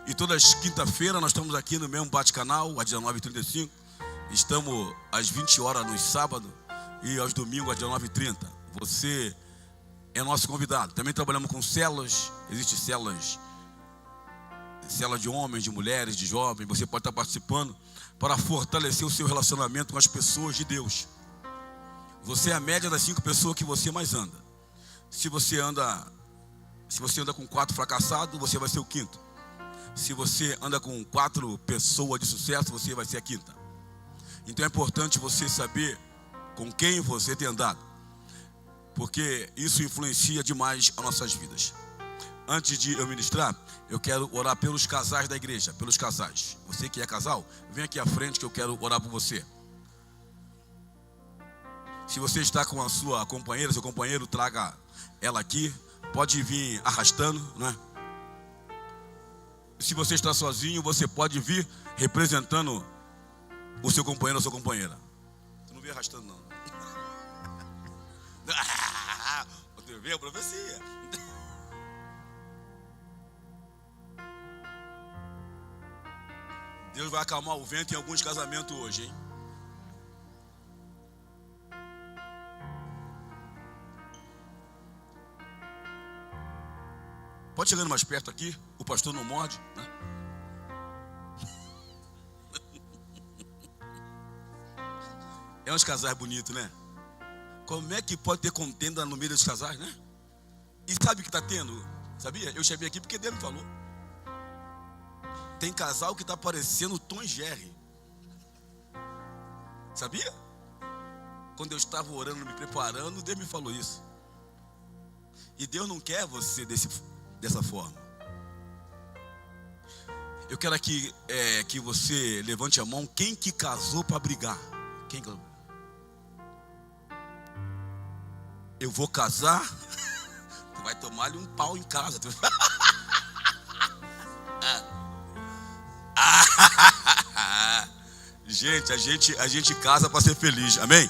E todas quinta-feira nós estamos aqui no mesmo bate-canal, às 19h35. Estamos às 20 horas nos sábados e aos domingos às 19h30. Você é nosso convidado. Também trabalhamos com células. Existem células de homens, de mulheres, de jovens. Você pode estar participando para fortalecer o seu relacionamento com as pessoas de Deus. Você é a média das 5 pessoas que você mais anda. Se você anda com 4 fracassados, você vai ser o 5º. Se você anda com 4 pessoas de sucesso, você vai ser a 5ª. Então é importante você saber com quem você tem andado, porque isso influencia demais as nossas vidas. Antes de eu ministrar, eu quero orar pelos casais da igreja, pelos casais. Você que é casal, vem aqui à frente que eu quero orar por você. Se você está com a sua companheira, seu companheiro, traga ela aqui. Pode vir arrastando, né? Se você está sozinho, você pode vir representando o seu companheiro ou a sua companheira. Você não vem arrastando, não. Você vê a profecia. Deus vai acalmar o vento em alguns casamentos hoje, hein? Pode chegando mais perto aqui, o pastor não morde, né? É uns casais bonitos, né? Como é que pode ter contenda no meio dos casais, né? E sabe o que está tendo? Sabia? Eu chamei aqui porque Deus me falou. Tem casal que está parecendo Tom e Jerry. Sabia? Quando eu estava orando, me preparando, Deus me falou isso. E Deus não quer você dessa forma. Eu quero aqui que você levante a mão. Quem que casou para brigar? Quem que... Eu vou casar. Tu vai tomar-lhe um pau em casa. Gente, a gente casa para ser feliz, amém?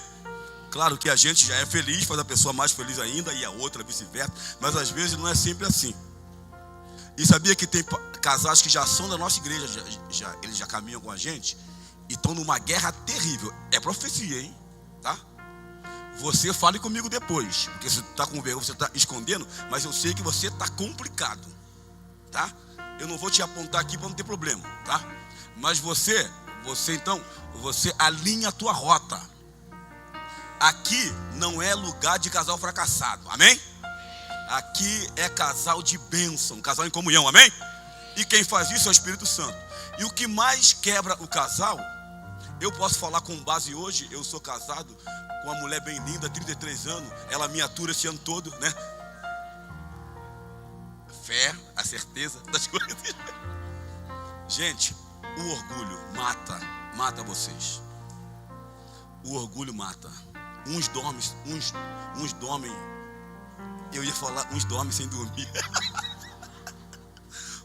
Claro que a gente já é feliz, faz a pessoa mais feliz ainda, e a outra vice-versa, mas às vezes não é sempre assim. E sabia que tem casais que já são da nossa igreja, eles já caminham com a gente e estão numa guerra terrível. É profecia, hein? Tá? Você fale comigo depois, porque você está com vergonha, você está escondendo, mas eu sei que você está complicado, tá? Eu não vou te apontar aqui para não ter problema, tá? Mas você então, você alinha a tua rota. Aqui não é lugar de casal fracassado, amém? Aqui é casal de bênção, casal em comunhão, amém? E quem faz isso é o Espírito Santo. E o que mais quebra o casal, eu posso falar com base hoje, eu sou casado com uma mulher bem linda, 33 anos, ela me atura esse ano todo, né? Fé, a certeza das coisas. Gente, o orgulho mata vocês. O orgulho mata. Uns dormem. Eu ia falar, uns dormem sem dormir.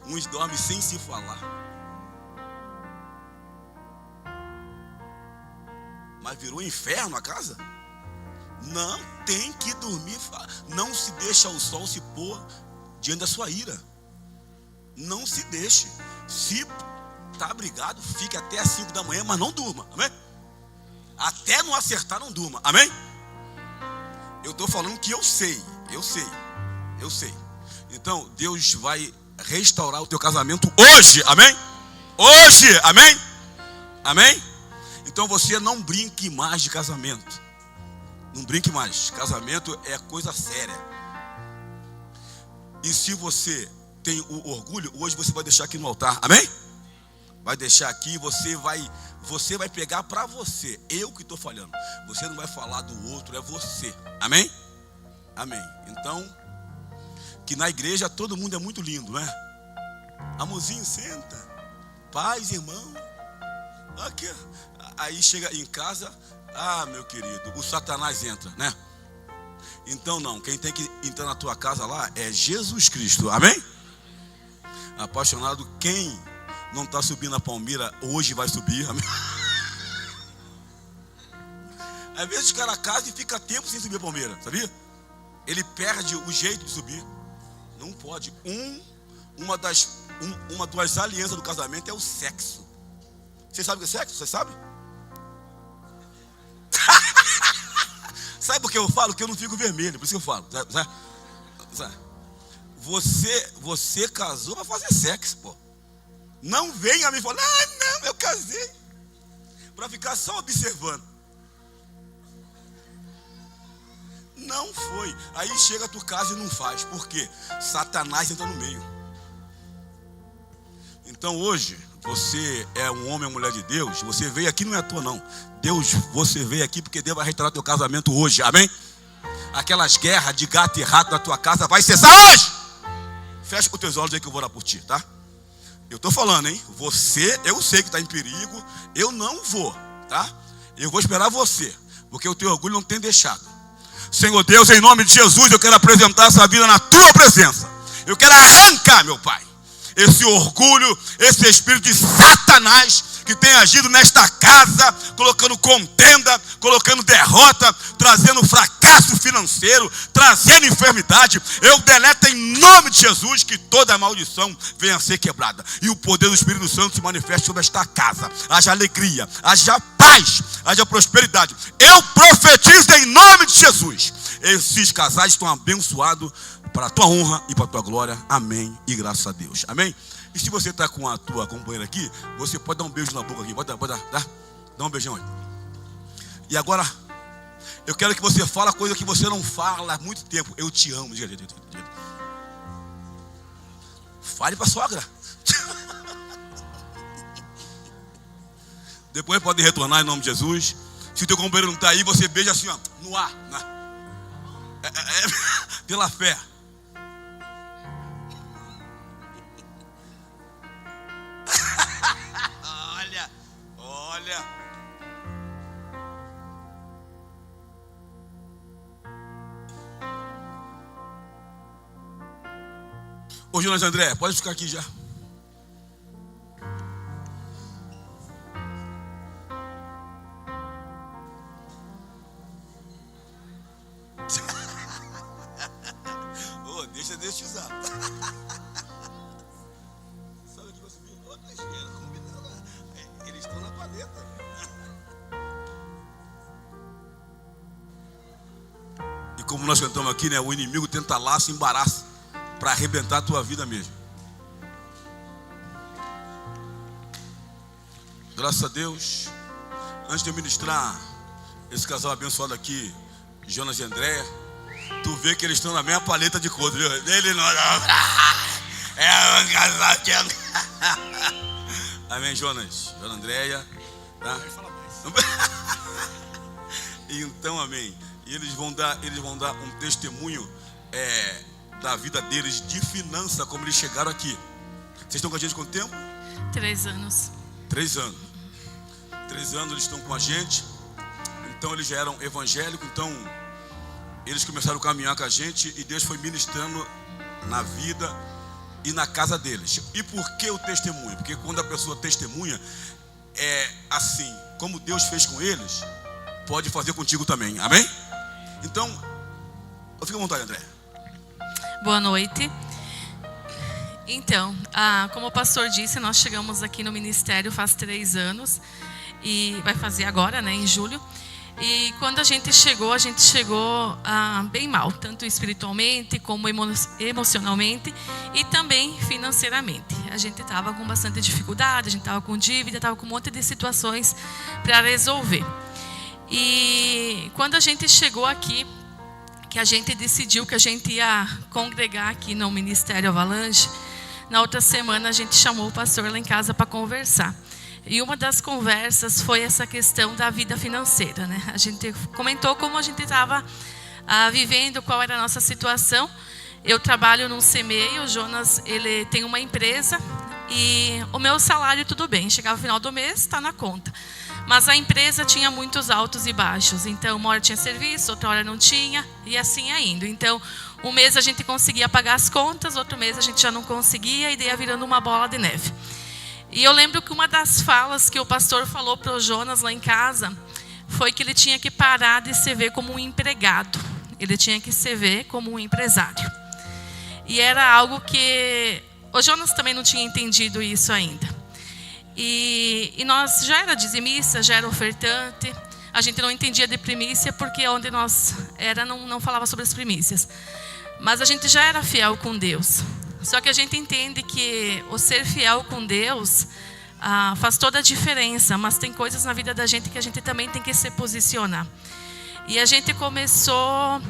Uns dormem sem se falar. Mas virou inferno a casa? Não tem que dormir. Não se deixa o sol se pôr diante da sua ira. Não se deixe. Se está brigado, fique até as 5 da manhã, mas não durma, amém? Até não acertar, não durma, amém? Eu estou falando que eu sei. Então Deus vai restaurar o teu casamento hoje, amém? Hoje, amém? Amém? Então você não brinque mais de casamento. Não brinque mais. Casamento é coisa séria. E se você tem o orgulho, hoje você vai deixar aqui no altar, amém? Vai deixar aqui, você vai pegar para você. Eu que estou falhando. Você não vai falar do outro, é você. Amém? Amém. Então, que na igreja todo mundo é muito lindo, né? Amorzinho, senta. Paz, irmão. Aqui. Aí chega em casa, meu querido, o Satanás entra, né? Então não, quem tem que entrar na tua casa lá é Jesus Cristo, amém? Apaixonado, quem não está subindo a palmeira, hoje vai subir, amém? Às vezes o cara casa e fica tempo sem subir a palmeira, sabia? Ele perde o jeito de subir. Não pode. Uma das uma das alianças do casamento é o sexo. Você sabe o que é sexo? Você sabe? Sabe por que eu falo? Que eu não fico vermelho, por isso que eu falo. Sabe? Você casou para fazer sexo, pô. Não venha me falar, não, eu casei para ficar só observando. Não foi. Aí chega a tua casa e não faz. Por quê? Satanás entra no meio. Então hoje, você é um homem ou mulher de Deus. Você veio aqui não é à toa não. Você veio aqui porque Deus vai restaurar teu casamento hoje, amém? Aquelas guerras de gato e rato na tua casa vai cessar hoje. Fecha os teus olhos aí que eu vou orar por ti, tá? Eu tô falando, hein? Você, eu sei que está em perigo. Eu não vou, tá? Eu vou esperar você, porque o teu orgulho não tem deixado. Senhor Deus, em nome de Jesus, eu quero apresentar essa vida na tua presença. Eu quero arrancar, meu Pai, esse orgulho, esse espírito de Satanás que tem agido nesta casa, colocando contenda, colocando derrota, trazendo fracasso financeiro, trazendo enfermidade. Eu deleto em nome de Jesus que toda maldição venha a ser quebrada e o poder do Espírito Santo se manifeste sobre esta casa. Haja alegria, haja paz, haja prosperidade. Eu profetizo em nome de Jesus. Esses casais estão abençoados para a tua honra e para a tua glória. Amém e graças a Deus. Amém? E se você está com a tua companheira aqui, você pode dar um beijo na boca aqui. Pode dar? Dá um beijão aí. E agora, eu quero que você fale a coisa que você não fala há muito tempo. Eu te amo. Fale para a sogra. Depois pode retornar em nome de Jesus. Se o teu companheiro não está aí, você beija assim, ó, no ar. Pela fé. Olha. Ô Jonas André, pode ficar aqui já. Oh, deixa eu te usar. Sabe o que você viu? Eles estão na paleta. E como nós cantamos aqui, né? O inimigo tenta laço e embaraço para arrebentar a tua vida mesmo. Graças a Deus. Antes de eu ministrar esse casal abençoado aqui, Jonas e Andréia, tu vê que eles estão na mesma paleta de cor, viu? Ele não. É um casal que amém, Jonas, Andréia, tá? Então, amém. E eles vão dar um testemunho da vida deles de finança, como eles chegaram aqui. Vocês estão com a gente quanto tempo? 3 anos. 3 anos. 3 anos eles estão com a gente. Então eles já eram evangélicos. Então eles começaram a caminhar com a gente e Deus foi ministrando na vida e na casa deles. E por que o testemunho? Porque quando a pessoa testemunha, é assim, como Deus fez com eles, pode fazer contigo também, amém? Então, fica à vontade, André. Boa noite. Então, como o pastor disse, nós chegamos aqui no ministério faz 3 anos e vai fazer agora, né, em julho. E quando a gente chegou bem mal, tanto espiritualmente como emocionalmente e também financeiramente. A gente estava com bastante dificuldade, a gente estava com dívida, estava com um monte de situações para resolver. E quando a gente chegou aqui, que a gente decidiu que a gente ia congregar aqui no Ministério Avalanche, na outra semana a gente chamou o pastor lá em casa para conversar. E uma das conversas foi essa questão da vida financeira, né? A gente comentou como a gente estava vivendo, qual era a nossa situação. Eu trabalho num CMEI, o Jonas ele tem uma empresa e o meu salário tudo bem, chegava no final do mês, está na conta. Mas a empresa tinha muitos altos e baixos, então uma hora tinha serviço, outra hora não tinha, e assim ia indo. Então, um mês a gente conseguia pagar as contas, outro mês a gente já não conseguia, e daí ia virando uma bola de neve. E eu lembro que uma das falas que o pastor falou para o Jonas lá em casa, foi que ele tinha que parar de se ver como um empregado, ele tinha que se ver como um empresário. E era algo que O Jonas também não tinha entendido isso ainda. E nós já era dizimista, já era ofertante. A gente não entendia de primícia porque onde nós era não falava sobre as primícias. Mas a gente já era fiel com Deus. Só que a gente entende que o ser fiel com Deus faz toda a diferença. Mas tem coisas na vida da gente que a gente também tem que se posicionar. E a gente começou...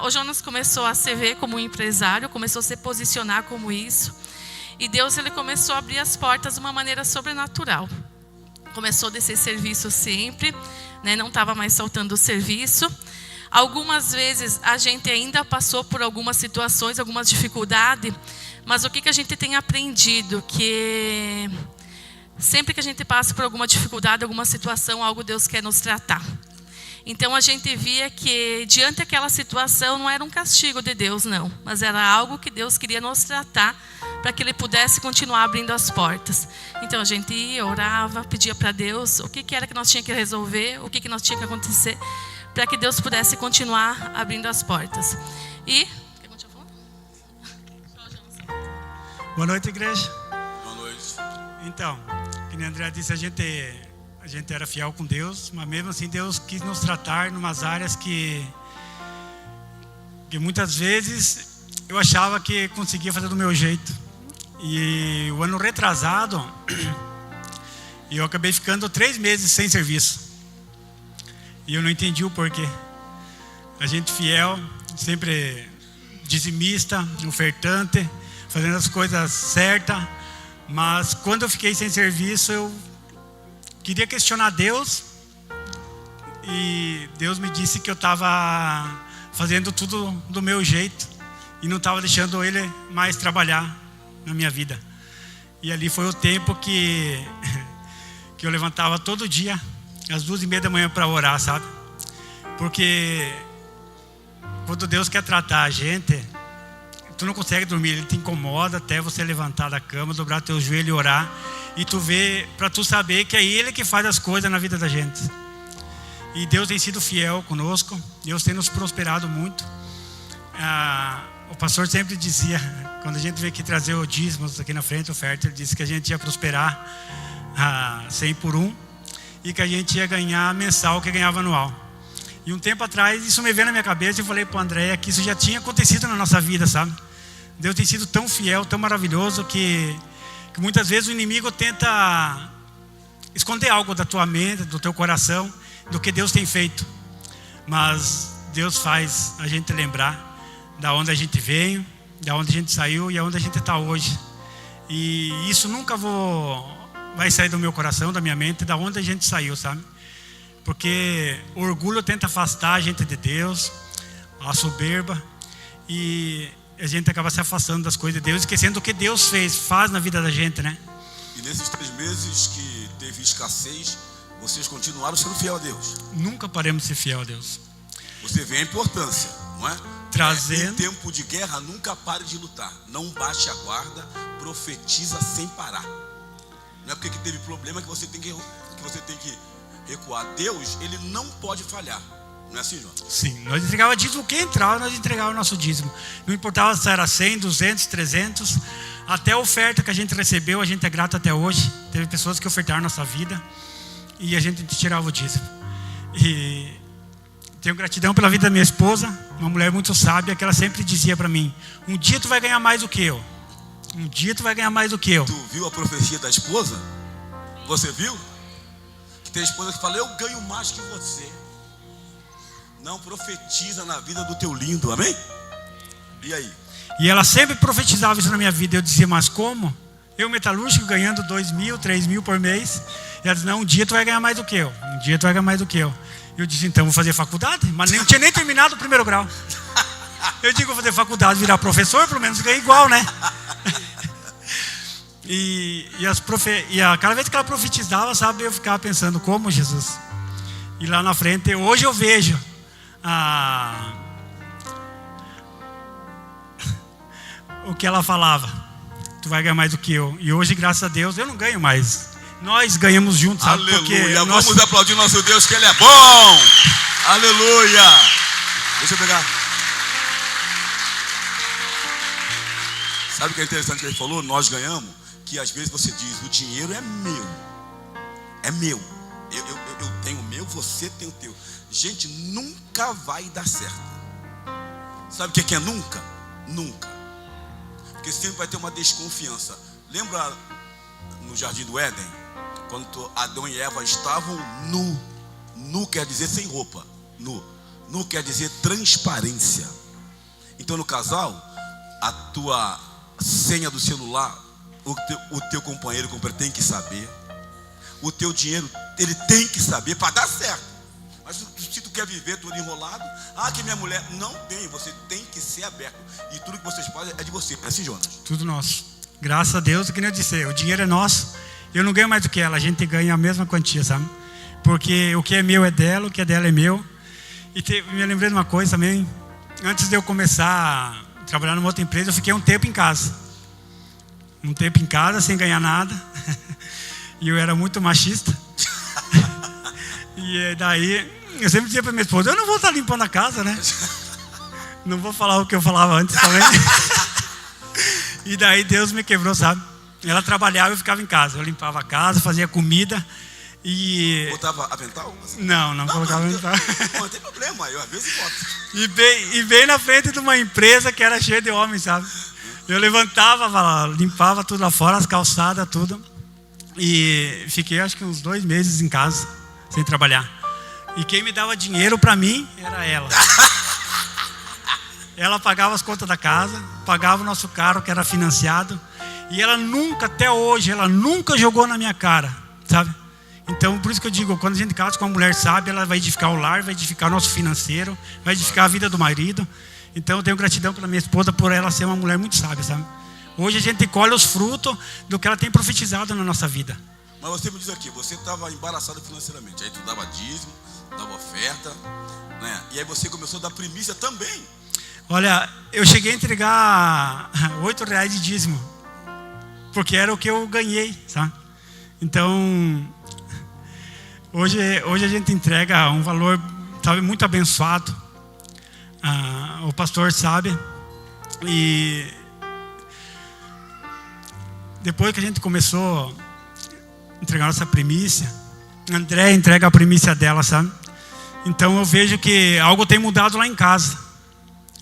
o Jonas começou a se ver como um empresário, começou a se posicionar como isso. E Deus ele começou a abrir as portas de uma maneira sobrenatural. Começou a descer serviço sempre, né? Não estava mais faltando serviço. Algumas vezes a gente ainda passou por algumas situações, algumas dificuldades. Mas o que a gente tem aprendido? Que sempre que a gente passa por alguma dificuldade, alguma situação, algo Deus quer nos tratar. Então a gente via que diante daquela situação não era um castigo de Deus, não. Mas era algo que Deus queria nos tratar para que Ele pudesse continuar abrindo as portas. Então a gente ia, orava, pedia para Deus o que era que nós tínhamos que resolver, o que nós tinha que acontecer, para que Deus pudesse continuar abrindo as portas. E... Boa noite, igreja. Boa noite. Então, como a André disse, a gente era fiel com Deus, mas mesmo assim Deus quis nos tratar em umas áreas que muitas vezes eu achava que conseguia fazer do meu jeito. E o ano retrasado, eu acabei ficando 3 meses sem serviço. E eu não entendi o porquê. A gente fiel, sempre dizimista, ofertante, fazendo as coisas certas. Mas quando eu fiquei sem serviço, eu queria questionar Deus. E Deus me disse que eu estava fazendo tudo do meu jeito. E não estava deixando Ele mais trabalhar na minha vida. E ali foi o tempo que eu levantava todo dia, às 2:30 da manhã para orar, sabe? Porque quando Deus quer tratar a gente, tu não consegue dormir, Ele te incomoda até você levantar da cama, dobrar teu joelho e orar. E tu vê, para tu saber que é Ele que faz as coisas na vida da gente. E Deus tem sido fiel conosco, Deus tem nos prosperado muito. O pastor sempre dizia, quando a gente veio aqui trazer o dízimos aqui na frente, oferta, ele disse que a gente ia prosperar 100 por 1 e que a gente ia ganhar mensal que ganhava anual. E um tempo atrás isso me veio na minha cabeça e eu falei para o André que isso já tinha acontecido na nossa vida, sabe? Deus tem sido tão fiel, tão maravilhoso que muitas vezes o inimigo tenta esconder algo da tua mente, do teu coração, do que Deus tem feito. Mas Deus faz a gente lembrar da onde a gente veio, da onde a gente saiu e aonde a gente está hoje. E isso nunca vai sair do meu coração, da minha mente, da onde a gente saiu, sabe? Porque o orgulho tenta afastar a gente de Deus, a soberba, e a gente acaba se afastando das coisas de Deus, esquecendo o que Deus faz na vida da gente, né? E nesses 3 meses que teve escassez, vocês continuaram sendo fiel a Deus? Nunca paremos de ser fiel a Deus. Você vê a importância, não é? Trazendo... Em tempo de guerra, nunca pare de lutar. Não baixe a guarda, profetiza sem parar. Não é porque teve problema que você tem que recuar. Deus, Ele não pode falhar. Não é assim, João? Sim, nós entregávamos dízimo, quem entrava, nós entregávamos o nosso dízimo. Não importava se era 100, 200, 300. Até a oferta que a gente recebeu, a gente é grato até hoje. Teve pessoas que ofertaram nossa vida e a gente tirava o dízimo. E tenho gratidão pela vida da minha esposa, uma mulher muito sábia, que ela sempre dizia para mim: um dia tu vai ganhar mais do que eu. Um dia tu vai ganhar mais do que eu. Tu viu a profecia da esposa? Você viu? Que tem esposa que fala: eu ganho mais que você. Não profetiza na vida do teu lindo, amém? E aí? E ela sempre profetizava isso na minha vida. Eu dizia: mas como? Eu, metalúrgico, ganhando 2.000, 3.000 por mês. E ela disse: não, um dia tu vai ganhar mais do que eu. Um dia tu vai ganhar mais do que eu. Eu disse: então vou fazer faculdade. Mas não tinha nem terminado o 1º grau. Eu digo: vou fazer faculdade, virar professor, pelo menos ganha igual, né? Cada vez que ela profetizava, sabe, eu ficava pensando: como, Jesus? E lá na frente, hoje eu vejo o que ela falava: tu vai ganhar mais do que eu. E hoje, graças a Deus, eu não ganho mais. Nós ganhamos juntos, sabe? Aleluia. Vamos aplaudir nosso Deus, que Ele é bom. Aleluia. Deixa eu pegar. Sabe o que é interessante que ele falou? Nós ganhamos, que às vezes você diz, o dinheiro é meu. É meu. Eu tenho o meu, você tem o teu. Gente, nunca vai dar certo. Sabe o que é nunca? Nunca. Porque sempre vai ter uma desconfiança. Lembra no Jardim do Éden? Quando Adão e Eva estavam nu. Nu quer dizer sem roupa. Nu. Nu quer dizer transparência. Então no casal, a tua senha do celular, o teu companheiro tem que saber. O teu dinheiro, ele tem que saber para dar certo. Mas se tu quer viver tudo enrolado, que minha mulher não tem, você tem que ser aberto. E tudo que vocês fazem é de você. É assim, Jonas? Tudo nosso. Graças a Deus, que nem eu disse, o dinheiro é nosso. Eu não ganho mais do que ela, a gente ganha a mesma quantia, sabe? Porque o que é meu é dela, o que é dela é meu. E me lembrei de uma coisa também. Antes de eu começar a trabalhar numa outra empresa, eu fiquei um tempo em casa. Um tempo em casa, sem ganhar nada. E eu era muito machista. E daí, eu sempre dizia para minha esposa, eu não vou estar limpando a casa, né? Não vou falar o que eu falava antes também. E daí Deus me quebrou, sabe? Ela trabalhava e eu ficava em casa. Eu limpava a casa, fazia comida. E... Botava avental? Não colocava avental. Não tem problema, eu às vezes boto. E bem na frente de uma empresa que era cheia de homens, sabe? Eu levantava, limpava tudo lá fora, as calçadas, tudo. E fiquei acho que uns 2 meses em casa, sem trabalhar. E quem me dava dinheiro para mim era ela. Ela pagava as contas da casa, pagava o nosso carro que era financiado. E ela nunca, até hoje, ela nunca jogou na minha cara, sabe? Então, por isso que eu digo, quando a gente casa com uma mulher sábia, ela vai edificar o lar, vai edificar o nosso financeiro, vai edificar a vida do marido. Então, eu tenho gratidão pela minha esposa, por ela ser uma mulher muito sábia, sabe? Hoje a gente colhe os frutos do que ela tem profetizado na nossa vida. Mas você me diz aqui, você estava embaraçado financeiramente, aí tu dava dízimo, dava oferta, né? E aí você começou a dar primícia também. Olha, eu cheguei a entregar R$8 de dízimo, porque era o que eu ganhei, sabe? Então, hoje a gente entrega um valor, sabe, muito abençoado. O pastor sabe. E depois que a gente começou a entregar nossa primícia, a André entrega a primícia dela, sabe? Então eu vejo que algo tem mudado lá em casa,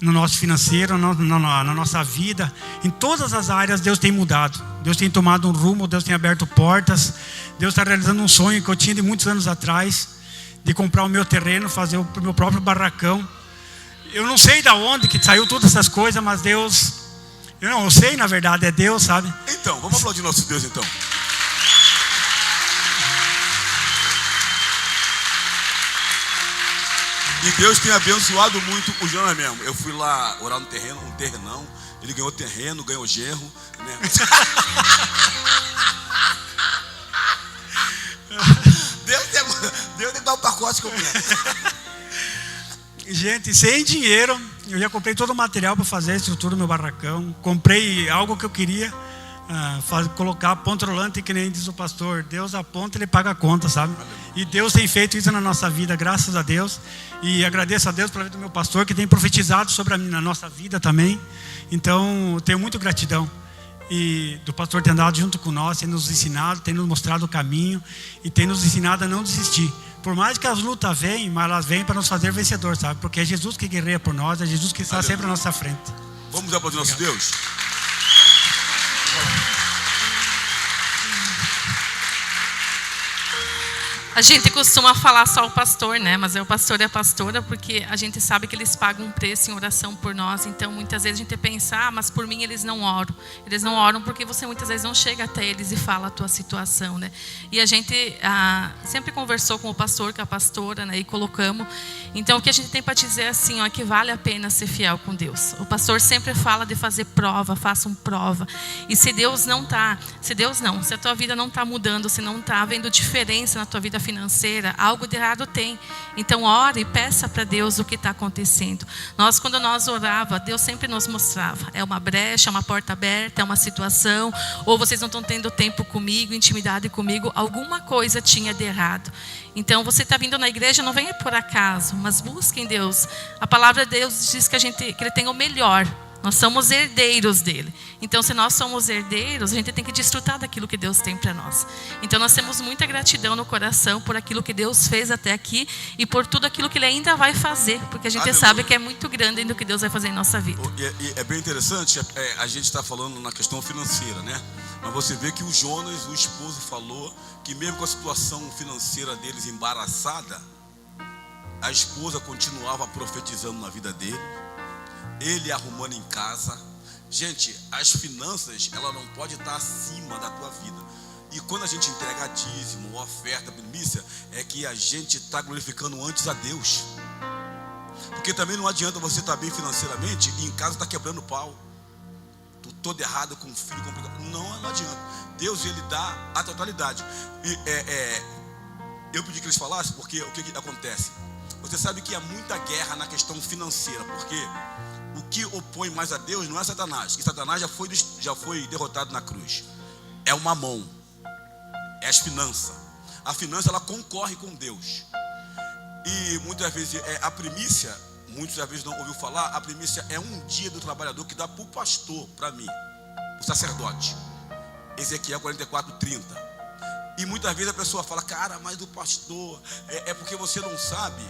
no nosso financeiro, na nossa vida, em todas as áreas Deus tem mudado. Deus tem tomado um rumo, Deus tem aberto portas. Deus está realizando um sonho que eu tinha de muitos anos atrás, de comprar o meu terreno, fazer o meu próprio barracão. Eu não sei de onde que saiu todas essas coisas, mas Deus, eu sei, na verdade é Deus, sabe? Então, vamos aplaudir nosso Deus então. E Deus tem abençoado muito o Jonas mesmo. Eu fui lá orar no terreno, um terrenão. Ele ganhou terreno, ganhou genro, né? Deus tem que dar um pacote completo. Gente, sem dinheiro, eu já comprei todo o material para fazer a estrutura do meu barracão. Comprei algo que eu queria, colocar ponto rolante, que nem diz o pastor. Deus aponta, Ele paga a conta, sabe? E Deus tem feito isso na nossa vida, graças a Deus. E agradeço a Deus pela vida do meu pastor, que tem profetizado sobre a nossa vida também. Então, eu tenho muita gratidão. E do pastor ter andado junto com nós, tem nos ensinado, tem nos mostrado o caminho e tem nos ensinado a não desistir. Por mais que as lutas venham, mas elas vêm para nos fazer vencedor, sabe? Porque é Jesus que guerreia por nós, é Jesus que está sempre à nossa frente. Vamos aplaudir nosso Deus? A gente costuma falar só o pastor, né? Mas é o pastor e a pastora, porque a gente sabe que eles pagam um preço em oração por nós. Então, muitas vezes a gente pensa, mas por mim eles não oram. Eles não oram porque você muitas vezes não chega até eles e fala a tua situação, né? E a gente sempre conversou com o pastor, com a pastora, né? E colocamos. Então, o que a gente tem para dizer é assim, ó, que vale a pena ser fiel com Deus. O pastor sempre fala de fazer prova, façam prova. E se Deus não está, se a tua vida não está mudando, se não está havendo diferença na tua vida financeira, algo de errado tem. Então ore e peça para Deus o que está acontecendo. Quando nós orava, Deus sempre nos mostrava, é uma brecha, é uma porta aberta, é uma situação, ou vocês não estão tendo tempo comigo, intimidade comigo, alguma coisa tinha de errado. Então você está vindo na igreja, não venha por acaso, mas busque em Deus. A palavra de Deus diz que Ele tem o melhor. Nós somos herdeiros dele. Então, se nós somos herdeiros, a gente tem que desfrutar daquilo que Deus tem para nós. Então, nós temos muita gratidão no coração por aquilo que Deus fez até aqui e por tudo aquilo que Ele ainda vai fazer, porque a gente sabe que é muito grande ainda o que Deus vai fazer em nossa vida. E é bem interessante, a gente está falando na questão financeira, né? Mas você vê que o Jonas, o esposo, falou que mesmo com a situação financeira deles embaraçada, a esposa continuava profetizando na vida dele, ele arrumando em casa. Gente, as finanças, ela não pode estar acima da tua vida. E quando a gente entrega dízimo, oferta, primícia, é que a gente está glorificando antes a Deus. Porque também não adianta você estar bem financeiramente e em casa está quebrando pau, todo errado com o filho complicado. Não adianta. Deus, ele dá a totalidade. E eu pedi que eles falassem, porque o que acontece? Você sabe que há muita guerra na questão financeira, porque o que opõe mais a Deus não é Satanás, que Satanás já foi derrotado na cruz. É o mamão, é as finanças. A finança, ela concorre com Deus. E muitas vezes a primícia, muitas vezes não ouviu falar, a primícia é um dia do trabalhador que dá para o pastor, para mim, o sacerdote. Ezequiel 44:30. E muitas vezes a pessoa fala, cara, mas do pastor, é porque você não sabe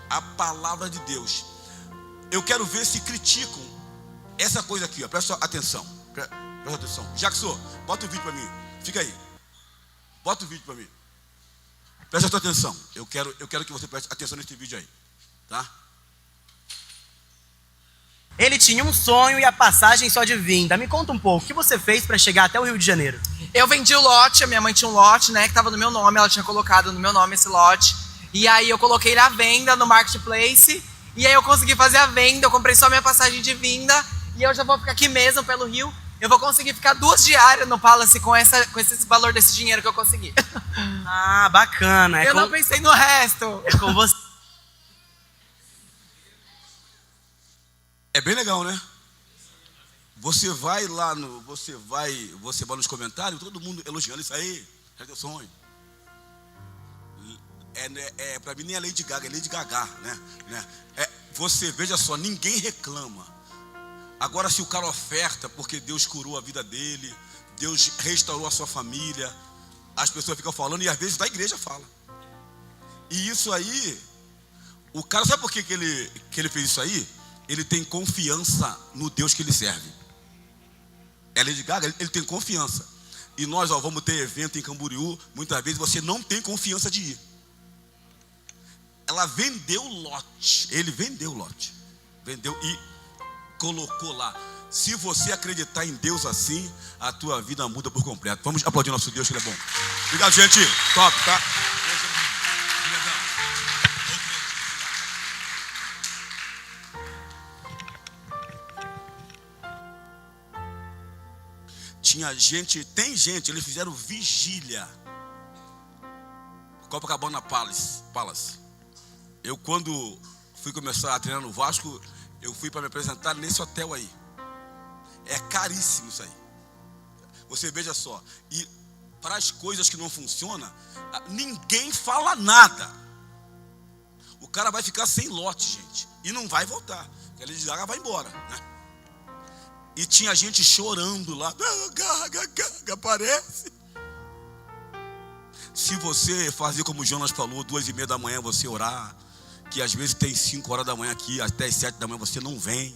a palavra de Deus. Eu quero ver se criticam essa coisa aqui, ó. Presta atenção. Presta atenção. Jackson, bota o vídeo para mim. Fica aí. Bota o vídeo para mim. Presta atenção. Eu quero que você preste atenção nesse vídeo aí, tá? Ele tinha um sonho e a passagem só de vinda. Me conta um pouco, o que você fez para chegar até o Rio de Janeiro? Eu vendi o lote, a minha mãe tinha um lote, né, que estava no meu nome, ela tinha colocado no meu nome esse lote. E aí eu coloquei ele à venda no Marketplace, e aí eu consegui fazer a venda, eu comprei só minha passagem de vinda, e eu já vou ficar aqui mesmo pelo Rio. Eu vou conseguir ficar 2 diárias no Palace com esse valor desse dinheiro que eu consegui. Ah, bacana. Eu não pensei no resto. É com você. É bem legal, né? Você vai lá você vai nos comentários, todo mundo elogiando isso aí, é teu sonho. Para mim nem é Lady Gaga, é Lady Gaga, né? Você veja só, ninguém reclama. Agora, se o cara oferta porque Deus curou a vida dele, Deus restaurou a sua família, as pessoas ficam falando e às vezes da igreja fala. E isso aí, o cara, sabe por que ele fez isso aí? Ele tem confiança no Deus que ele serve. É Lady Gaga, ele tem confiança. E nós vamos ter evento em Camboriú, muitas vezes você não tem confiança de ir. Ela vendeu o lote, ele vendeu o lote. Vendeu e colocou lá. Se você acreditar em Deus assim, a tua vida muda por completo. Vamos aplaudir nosso Deus, que ele é bom. Obrigado, gente. Top, tá? Tem gente, eles fizeram vigília. Copacabana Palace. Eu, quando fui começar a treinar no Vasco, eu fui para me apresentar nesse hotel aí. É caríssimo isso aí. Você veja só. E para as coisas que não funcionam, ninguém fala nada. O cara vai ficar sem lote, gente. E não vai voltar. Ele diz, vai embora, né? E tinha gente chorando lá. Gaga, aparece. Se você fazer como o Jonas falou, 2:30 da manhã você orar, que às vezes tem 5 horas da manhã aqui, até as 7 da manhã você não vem,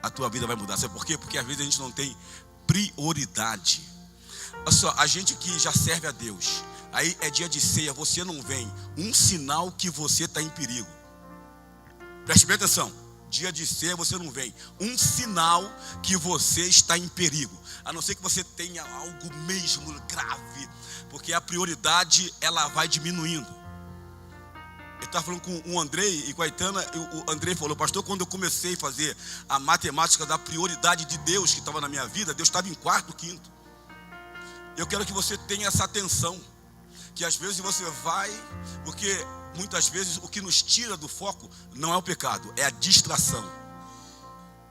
a tua vida vai mudar. Sabe por quê? Porque às vezes a gente não tem prioridade. Olha só, a gente que já serve a Deus, aí é dia de ceia, você não vem, um sinal que você está em perigo. Preste bem atenção. Dia de ceia você não vem, um sinal que você está em perigo. A não ser que você tenha algo mesmo grave, porque a prioridade ela vai diminuindo. Eu estava falando com o Andrei e com a Aitana, o Andrei falou, pastor, quando eu comecei a fazer a matemática da prioridade de Deus que estava na minha vida, Deus estava em 4º, 5º. Eu quero que você tenha essa atenção, que às vezes você vai, porque muitas vezes o que nos tira do foco não é o pecado, é a distração.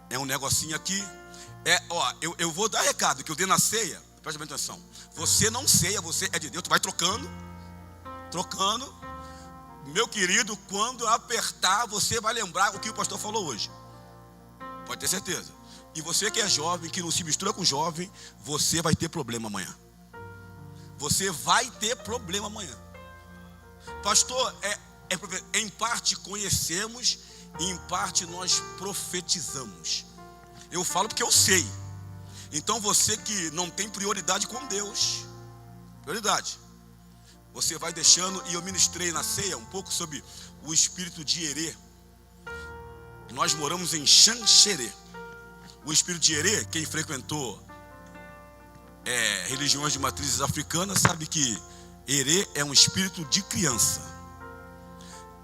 É um negocinho aqui. Eu vou dar recado que eu dei na ceia. Preste bem atenção. Você não ceia, você é de Deus. Tu vai trocando. Meu querido, quando apertar, você vai lembrar o que o pastor falou hoje. Pode ter certeza. E você que é jovem, que não se mistura com jovem, você vai ter problema amanhã. Você vai ter problema amanhã. Pastor, em parte conhecemos, em parte nós profetizamos. Eu falo porque eu sei. Então você que não tem prioridade com Deus, prioridade, você vai deixando. E eu ministrei na ceia um pouco sobre o espírito de Herê. Nós moramos em Xanxerê. O espírito de Herê, quem frequentou religiões de matrizes africanas sabe que Herê é um espírito de criança.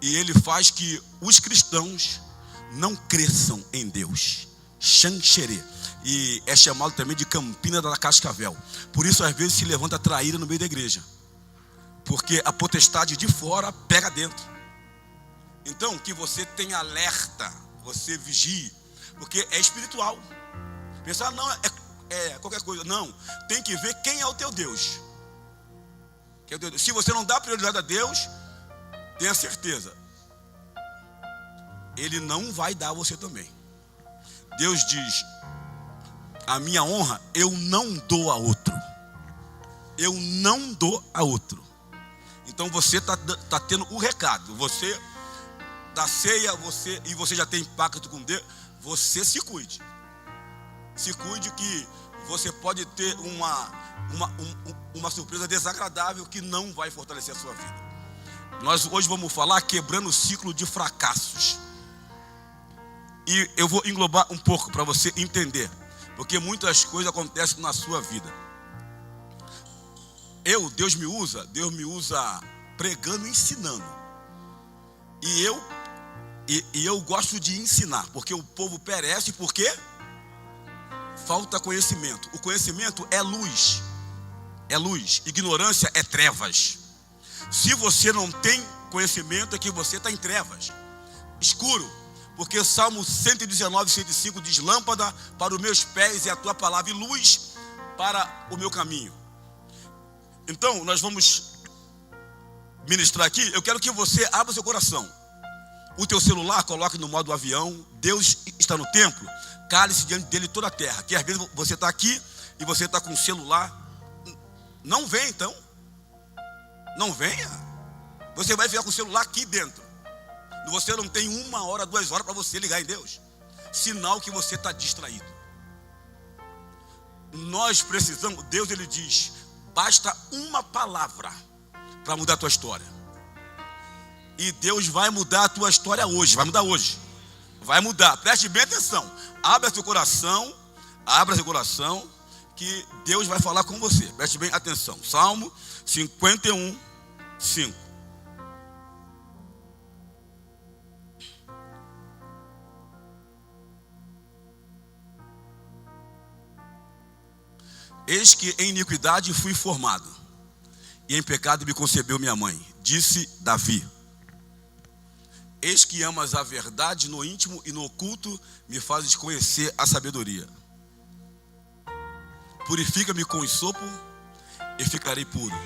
E ele faz que os cristãos não cresçam em Deus. Xanxerê. E é chamado também de Campina da Cascavel. Por isso às vezes se levanta traíra no meio da igreja, porque a potestade de fora pega dentro. Então que você tenha alerta, você vigie, porque é espiritual. Pensar não é qualquer coisa, não. Tem que ver quem é o teu Deus. Se você não dá prioridade a Deus, tenha certeza, Ele não vai dar a você também. Deus diz: a minha honra eu não dou a outro. Eu não dou a outro. Então você está tendo o recado. Você da ceia, e você já tem pacto com Deus. Você se cuide. Se cuide, que você pode ter uma surpresa desagradável que não vai fortalecer a sua vida. Nós hoje vamos falar quebrando o ciclo de fracassos. E eu vou englobar um pouco para você entender, porque muitas coisas acontecem na sua vida. Deus me usa pregando e ensinando. E eu gosto de ensinar, porque o povo perece porque falta conhecimento. O conhecimento é luz. É luz. Ignorância é trevas. Se você não tem conhecimento, é que você está em trevas. Escuro. Porque Salmo 119, 105 diz: lâmpada para os meus pés é a tua palavra, e luz para o meu caminho. Então, nós vamos ministrar aqui. Eu quero que você abra seu coração. O teu celular, coloque no modo avião. Deus está no templo. Cale-se diante dele toda a terra. Que às vezes você está aqui e você está com o celular. Não venha então. Não venha. Você vai ficar com o celular aqui dentro. Você não tem 1 hora, 2 horas para você ligar em Deus. Sinal que você está distraído. Nós precisamos. Deus, ele diz: basta uma palavra para mudar a tua história. E Deus vai mudar a tua história hoje. Vai mudar hoje. Vai mudar. Preste bem atenção. Abra seu coração, que Deus vai falar com você. Preste bem atenção. Salmo 51, 5. Eis que em iniquidade fui formado, e em pecado me concebeu minha mãe. Disse Davi: eis que amas a verdade no íntimo, e no oculto me fazes conhecer a sabedoria. Purifica-me com hisopo e ficarei puro.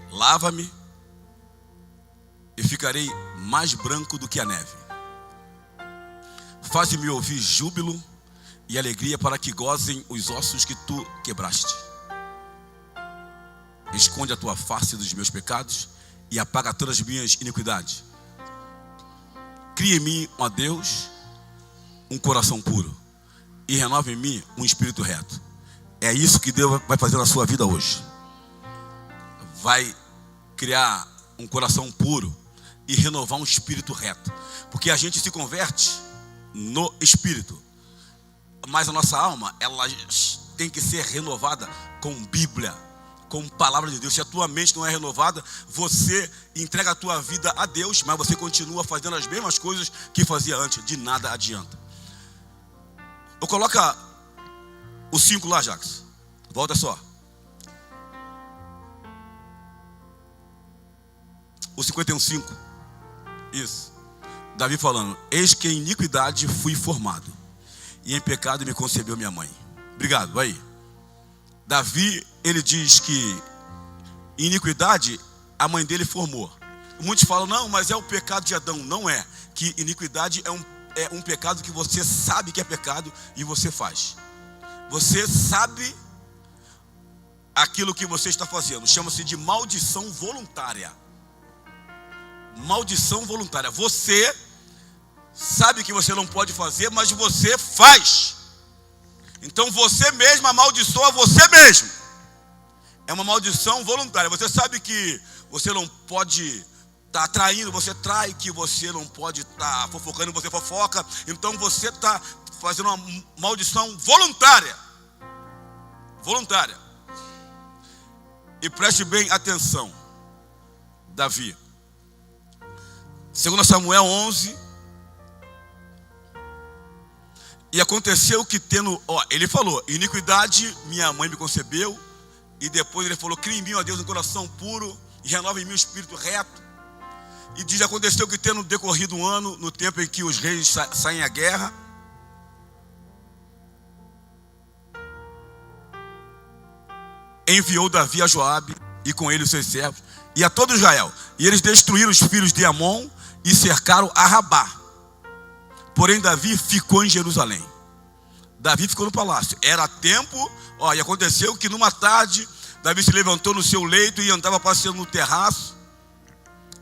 Lava-me e ficarei mais branco do que a neve. Faz-me ouvir júbilo e alegria, para que gozem os ossos que tu quebraste. Esconde a tua face dos meus pecados e apaga todas as minhas iniquidades. Cria em mim, ó Deus, um coração puro, e renova em mim um espírito reto. É isso que Deus vai fazer na sua vida hoje. Vai criar um coração puro e renovar um espírito reto. Porque a gente se converte no espírito, mas a nossa alma, ela tem que ser renovada com Bíblia, com palavra de Deus. Se a tua mente não é renovada, você entrega a tua vida a Deus, mas você continua fazendo as mesmas coisas que fazia antes. De nada adianta. Eu coloca o 5 lá, Jacques. Volta só. O 51:5. Isso. Davi falando: eis que em iniquidade fui formado, e em pecado me concebeu minha mãe. Obrigado, vai aí. Davi, ele diz que em iniquidade a mãe dele formou. Muitos falam: não, mas é o pecado de Adão. Não é. Que iniquidade é um é um pecado que você sabe que é pecado e você faz. Você sabe aquilo que você está fazendo. Chama-se de maldição voluntária. Maldição voluntária. Você sabe que você não pode fazer, mas você faz. Então você mesmo amaldiçoa você mesmo. É uma maldição voluntária. Você sabe que você não pode estar traindo, você trai, que você não pode estar fofocando, você fofoca. Então você está fazendo uma maldição voluntária. Voluntária. E preste bem atenção. Davi. 2 Samuel 11. E aconteceu que tendo, ele falou, iniquidade minha mãe me concebeu. E depois ele falou, cria em mim, ó Deus, um coração puro e renova em mim o espírito reto. E diz, aconteceu que tendo decorrido um ano, no tempo em que os reis saem à guerra, enviou Davi a Joabe e com ele os seus servos e a todo Israel. E eles destruíram os filhos de Amon e cercaram a Rabá. Porém Davi ficou em Jerusalém. Davi ficou no palácio. Era tempo, e aconteceu que numa tarde Davi se levantou no seu leito e andava passeando no terraço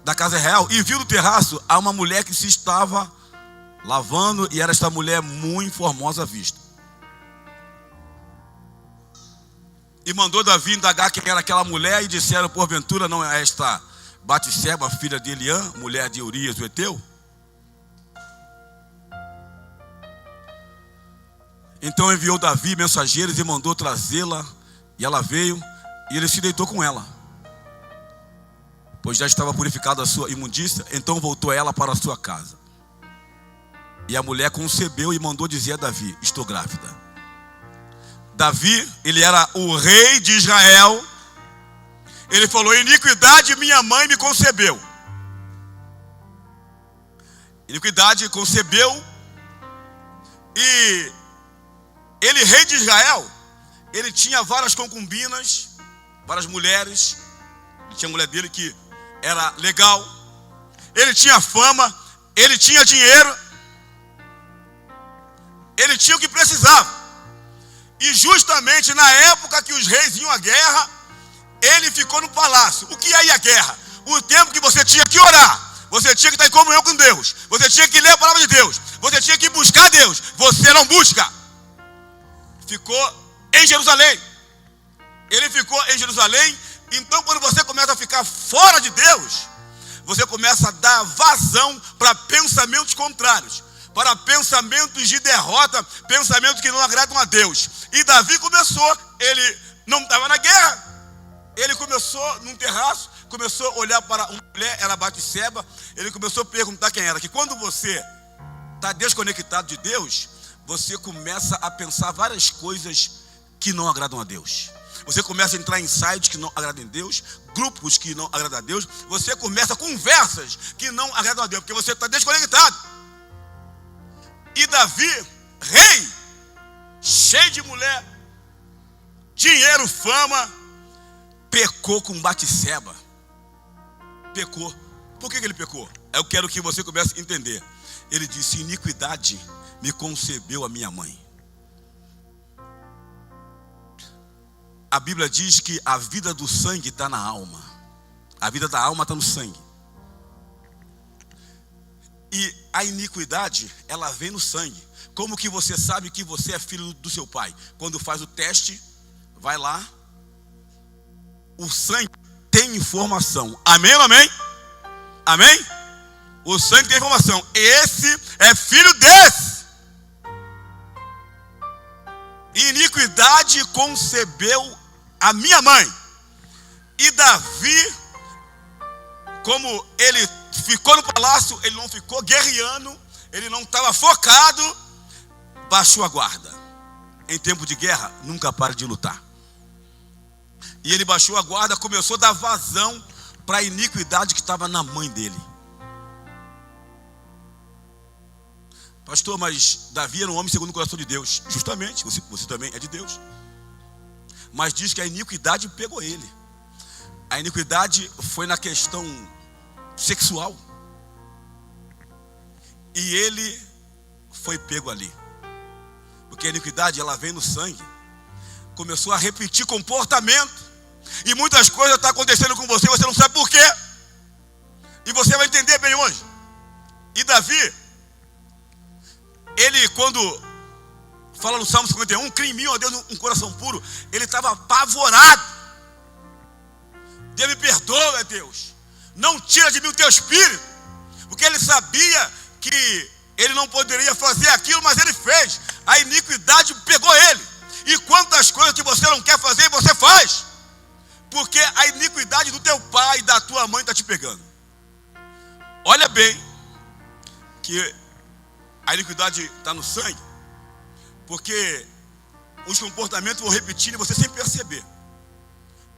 da casa real e viu no terraço a uma mulher que se estava lavando, e era esta mulher muito formosa à vista. E mandou Davi indagar quem era aquela mulher, e disseram, porventura não é esta Batseba, filha de Eliã, mulher de Urias o Heteu? Então enviou Davi mensageiros e mandou trazê-la, e ela veio, e ele se deitou com ela, pois já estava purificada a sua imundícia. Então voltou ela para a sua casa. E a mulher concebeu e mandou dizer a Davi, estou grávida. Davi, ele era o rei de Israel. Ele falou, iniquidade minha mãe me concebeu. Iniquidade concebeu. E ele, rei de Israel, ele tinha várias concubinas, várias mulheres. Ele tinha a mulher dele que era legal. Ele tinha fama, ele tinha dinheiro. Ele tinha o que precisava. E justamente na época que os reis iam à guerra, ele ficou no palácio. O que é ir à guerra? O tempo que você tinha que orar, você tinha que estar em comunhão com Deus, você tinha que ler a palavra de Deus, você tinha que buscar Deus. Você não busca. Ficou em Jerusalém. Ele ficou em Jerusalém. Então quando você começa a ficar fora de Deus, você começa a dar vazão para pensamentos contrários, para pensamentos de derrota, pensamentos que não agradam a Deus. E Davi começou, ele não estava na guerra, ele começou num terraço, começou a olhar para uma mulher, era Batseba, ele começou a perguntar quem era. Que quando você está desconectado de Deus, você começa a pensar várias coisas que não agradam a Deus. Você começa a entrar em sites que não agradam a Deus, grupos que não agradam a Deus, você começa conversas que não agradam a Deus, porque você está desconectado. E Davi, rei, cheio de mulher, dinheiro, fama, pecou com Batseba. Pecou. Por que ele pecou? Eu quero que você comece a entender. Ele disse, iniquidade me concebeu a minha mãe. A Bíblia diz que a vida do sangue está na alma. A vida da alma está no sangue. E a iniquidade, ela vem no sangue. Como que você sabe que você é filho do seu pai? Quando faz o teste, vai lá, o sangue tem informação. Amém ou amém? Amém? O sangue tem informação. Esse é filho desse. Iniquidade concebeu a minha mãe. E Davi, como ele ficou no palácio, ele não ficou guerreando, ele não estava focado, baixou a guarda. Em tempo de guerra, nunca pare de lutar. E ele baixou a guarda, começou a dar vazão para a iniquidade que estava na mãe dele. Pastor, mas Davi era um homem segundo o coração de Deus. Justamente, você também é de Deus. Mas diz que a iniquidade pegou ele. A iniquidade foi na questão sexual. E ele foi pego ali. Porque a iniquidade, ela vem no sangue. Começou a repetir comportamento. E muitas coisas estão acontecendo com você, você não sabe por quê. E você vai entender bem hoje. E Davi, ele quando fala no Salmo 51, cria em mim, ó Deus, um coração puro, ele estava apavorado. Deus me perdoa, Deus. Não tira de mim o teu espírito. Porque ele sabia que ele não poderia fazer aquilo, mas ele fez. A iniquidade pegou ele. E quantas coisas que você não quer fazer, você faz. Porque a iniquidade do teu pai e da tua mãe está te pegando. Olha bem que a iniquidade está no sangue. Porque os comportamentos vão repetindo e você sem perceber.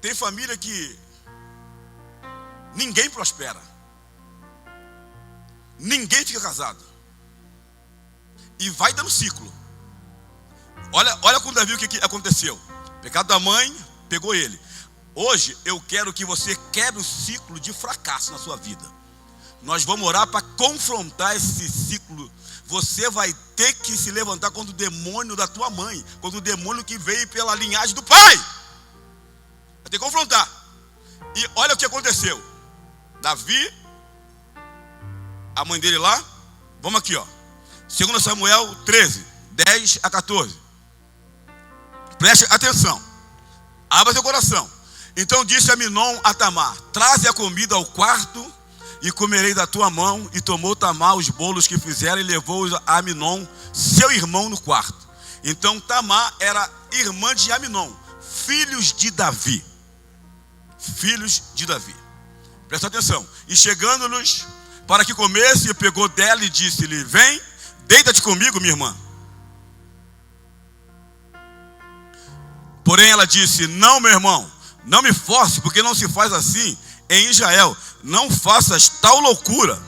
Tem família que ninguém prospera. Ninguém fica casado. E vai dando ciclo. Olha com Davi o que aconteceu. O pecado da mãe pegou ele. Hoje eu quero que você quebre o ciclo de fracasso na sua vida. Nós vamos orar para confrontar esse ciclo. Você vai ter que se levantar contra o demônio da tua mãe, contra o demônio que veio pela linhagem do pai. Vai ter que confrontar. E olha o que aconteceu. Davi, a mãe dele lá, vamos aqui, ó. 2 Samuel 13, 10 a 14. Preste atenção. Abra seu coração. Então disse Aminon a Tamar: traze a comida ao quarto e comerei da tua mão. E tomou Tamar os bolos que fizeram e levou-os a Aminon, seu irmão, no quarto. Então Tamar era irmã de Aminon, filhos de Davi. Filhos de Davi. Presta atenção. E chegando-nos para que comesse, pegou dela e disse-lhe: vem, deita-te comigo, minha irmã. Porém ela disse: não, meu irmão, não me force, porque não se faz assim em Israel. Não faças tal loucura.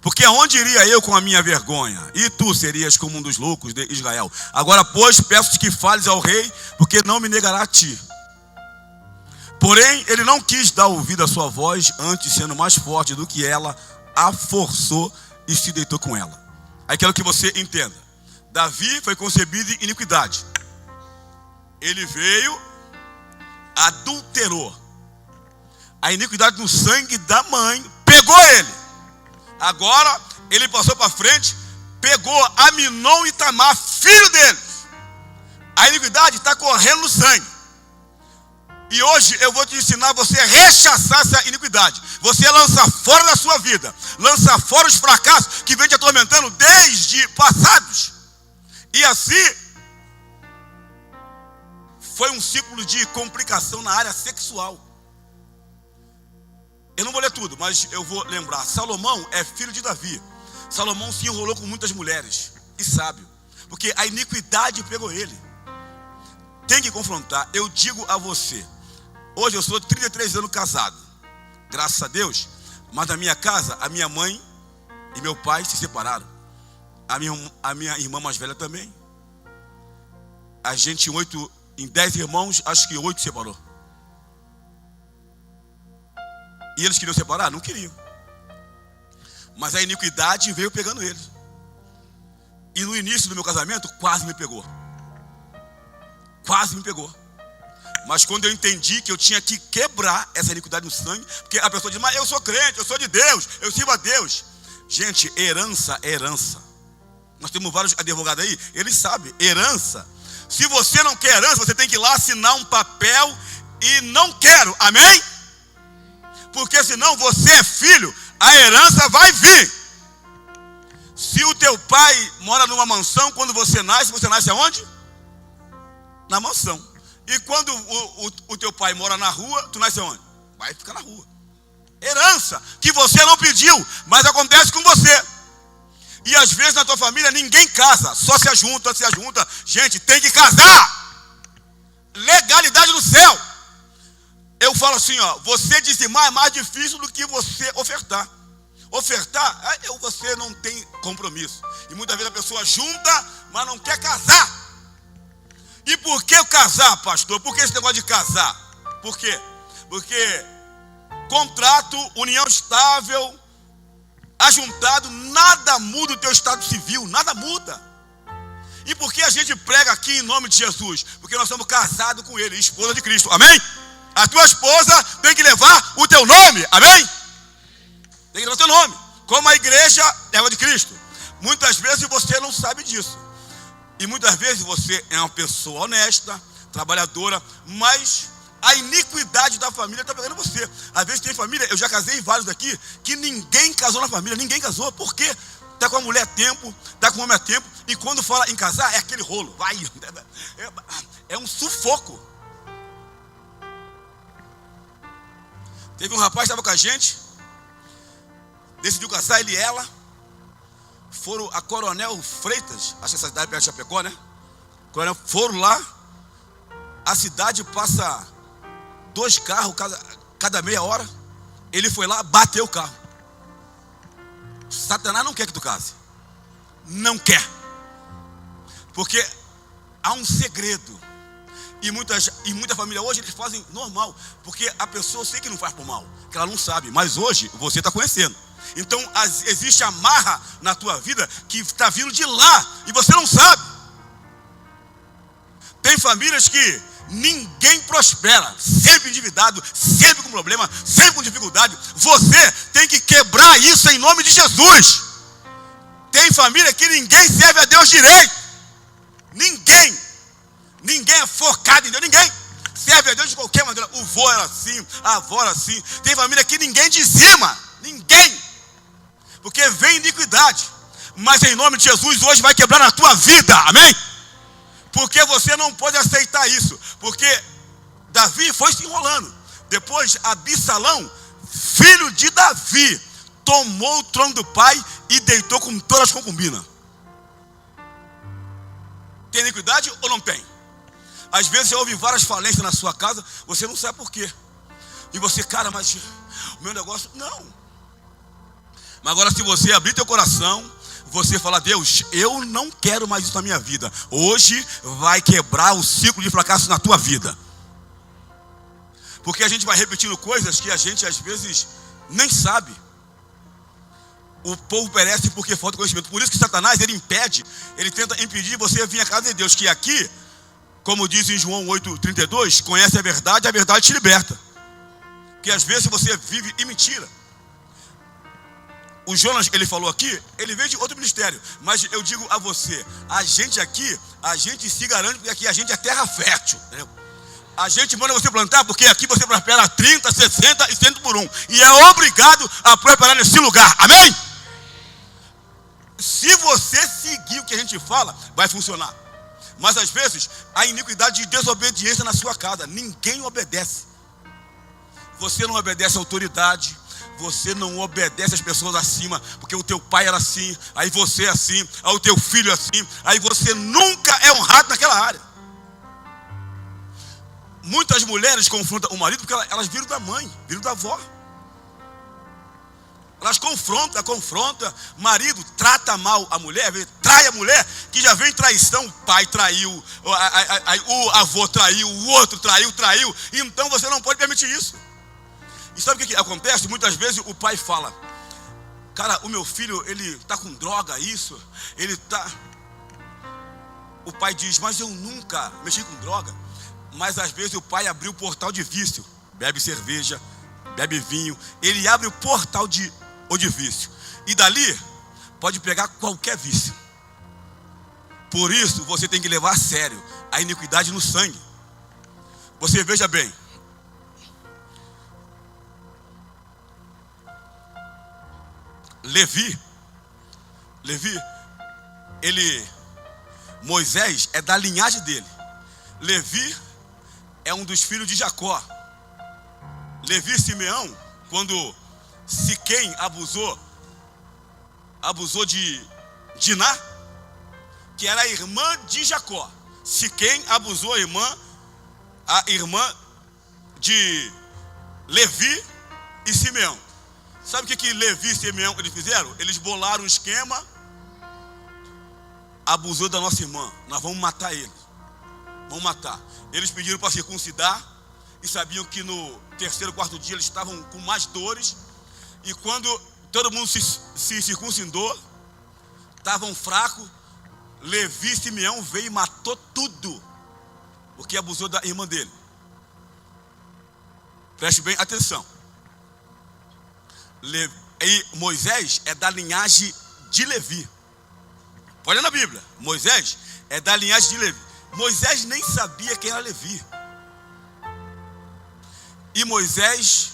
Porque aonde iria eu com a minha vergonha? E tu serias como um dos loucos de Israel. Agora, pois, peço-te que fales ao rei, porque não me negará a ti. Porém, ele não quis dar ouvido à sua voz, antes sendo mais forte do que ela, a forçou e se deitou com ela. Aí quero que você entenda. Davi foi concebido em iniquidade. Ele veio, adulterou. A iniquidade no sangue da mãe pegou ele. Agora ele passou para frente, pegou Aminon e Tamar, filho deles. A iniquidade está correndo no sangue. E hoje eu vou te ensinar a você rechaçar essa iniquidade. Você lança fora da sua vida. Lança fora os fracassos que vem te atormentando desde passados. E assim foi um ciclo de complicação na área sexual. Eu não vou ler tudo, mas eu vou lembrar. Salomão é filho de Davi. Salomão se enrolou com muitas mulheres. E sábio. Porque a iniquidade pegou ele. Tem que confrontar. Eu digo a você. Hoje eu sou 33 anos casado. Graças a Deus. Mas na minha casa, a minha mãe e meu pai se separaram. A minha irmã mais velha também. A gente em 10 irmãos, acho que 8 separou. E eles queriam separar? Não queriam. Mas a iniquidade veio pegando eles. E no início do meu casamento, quase me pegou. Quase me pegou. Mas quando eu entendi que eu tinha que quebrar essa iniquidade no sangue, porque a pessoa diz: mas eu sou crente, eu sou de Deus, eu sirvo a Deus. Gente, herança é herança. Nós temos vários advogados aí, eles sabem, herança. Se você não quer herança, você tem que ir lá assinar um papel e não quero, amém? Porque senão você é filho, a herança vai vir. Se o teu pai mora numa mansão, quando você nasce aonde? Na mansão. E quando o teu pai mora na rua, tu nasce aonde? Vai ficar na rua. Herança, que você não pediu, mas acontece com você. E às vezes na tua família ninguém casa, só se ajunta. Gente, tem que casar. Legalidade no céu. Eu falo assim, ó, você dizimar é mais difícil do que você ofertar. Ofertar, você não tem compromisso. E muitas vezes a pessoa junta, mas não quer casar. E por que casar, pastor? Por que esse negócio de casar? Por quê? Porque contrato, união estável, ajuntado, nada muda o teu estado civil, nada muda. E por que a gente prega aqui em nome de Jesus? Porque nós somos casados com Ele, esposa de Cristo, amém? A tua esposa tem que levar o teu nome, amém? Tem que levar o teu nome, como a igreja leva de Cristo. Muitas vezes você não sabe disso. E muitas vezes você é uma pessoa honesta, trabalhadora, mas a iniquidade da família está pegando você. Às vezes tem família, eu já casei vários daqui, que ninguém casou na família, ninguém casou. Por quê? Está com a mulher há tempo, está com o homem há tempo, e quando fala em casar, é aquele rolo, vai, é um sufoco. Teve um rapaz que estava com a gente, decidiu casar, ele e ela, foram a Coronel Freitas, acho que essa cidade perto de Chapecó, né? Coronel, foram lá, a cidade passa 2 carros cada meia hora, ele foi lá, bateu o carro. Satanás não quer que tu case, não quer, porque há um segredo, e muita família hoje eles fazem normal, porque a pessoa sei que não faz por mal, que ela não sabe, mas hoje você está conhecendo. Então existe amarra na tua vida que está vindo de lá e você não sabe. Tem famílias que ninguém prospera, sempre endividado, sempre com problema, sempre com dificuldade. Você tem que quebrar isso em nome de Jesus. Tem família que ninguém serve a Deus direito. Ninguém é focado em Deus, ninguém serve a Deus de qualquer maneira. O vô era assim, a avó era assim. Tem família que ninguém dizima, ninguém, porque vem iniquidade. Mas em nome de Jesus hoje vai quebrar na tua vida, amém? Porque você não pode aceitar isso, porque Davi foi se enrolando. Depois Absalão, filho de Davi, tomou o trono do pai e deitou com todas as concubinas. Tem iniquidade ou não tem? Às vezes você ouve várias falências na sua casa, você não sabe por quê. E você, cara, mas o meu negócio, não. Mas agora se você abrir teu coração, você falar, Deus, eu não quero mais isso na minha vida. Hoje vai quebrar o ciclo de fracasso na tua vida. Porque a gente vai repetindo coisas que a gente às vezes nem sabe. O povo perece porque falta conhecimento. Por isso que Satanás, ele impede, ele tenta impedir você vir à casa de Deus. Que aqui, como diz em João 8,32, conhece a verdade te liberta. Que às vezes você vive em mentira. O Jonas, ele falou aqui, ele veio de outro ministério. Mas eu digo a você, a gente aqui, a gente se garante porque aqui a gente é terra fértil, entendeu? A gente manda você plantar porque aqui você prospera 30, 60 e 100 por 1. E é obrigado a prosperar nesse lugar, amém? Se você seguir o que a gente fala, vai funcionar. Mas às vezes, há iniquidade de desobediência na sua casa. Ninguém obedece. Você não obedece à autoridade. Você não obedece às pessoas acima, porque o teu pai era assim, aí você é assim, aí o teu filho é assim, aí você nunca é honrado naquela área. Muitas mulheres confrontam o marido porque elas viram da mãe, viram da avó. Elas confrontam, marido trata mal a mulher, trai a mulher, que já vem traição, o pai traiu, o avô traiu, o outro traiu, então você não pode permitir isso. E sabe o que acontece? Muitas vezes o pai fala, cara, o meu filho, ele está com droga, isso, ele está... O pai diz, mas eu nunca mexi com droga. Mas às vezes o pai abriu o portal de vício, bebe cerveja, bebe vinho, ele abre o portal de vício. E dali pode pegar qualquer vício. Por isso você tem que levar a sério a iniquidade no sangue. Você veja bem, Levi, Moisés é da linhagem dele. Levi é um dos filhos de Jacó. Levi e Simeão, quando Siquém abusou de Diná, que era a irmã de Jacó. Siquém abusou a irmã de Levi e Simeão. Sabe o que Levi e Simeão eles fizeram? Eles bolaram um esquema. Abusou da nossa irmã, nós vamos matar ele. Vamos matar. Eles pediram para circuncidar e sabiam que no terceiro, quarto dia eles estavam com mais dores. E quando todo mundo se circuncidou, estavam fracos. Levi, Simeão veio e matou tudo, porque abusou da irmã dele. Preste bem atenção. E Moisés é da linhagem de Levi. Olha na Bíblia, Moisés é da linhagem de Levi. Moisés nem sabia quem era Levi. E Moisés,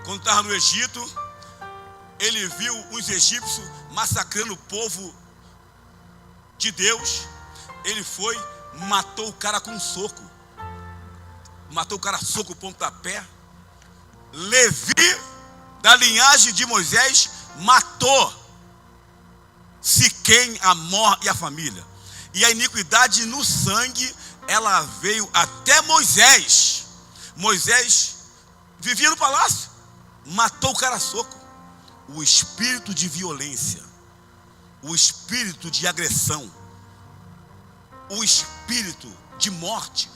quando estava no Egito, ele viu os egípcios massacrando o povo de Deus. Ele foi, matou o cara com um soco. Matou o cara soco, pontapé. Levi, da linhagem de Moisés, matou Siquém, Amor e a família. E a iniquidade no sangue, ela veio até Moisés. Moisés vivia no palácio, matou o cara a soco. O espírito de violência, o espírito de agressão, o espírito de morte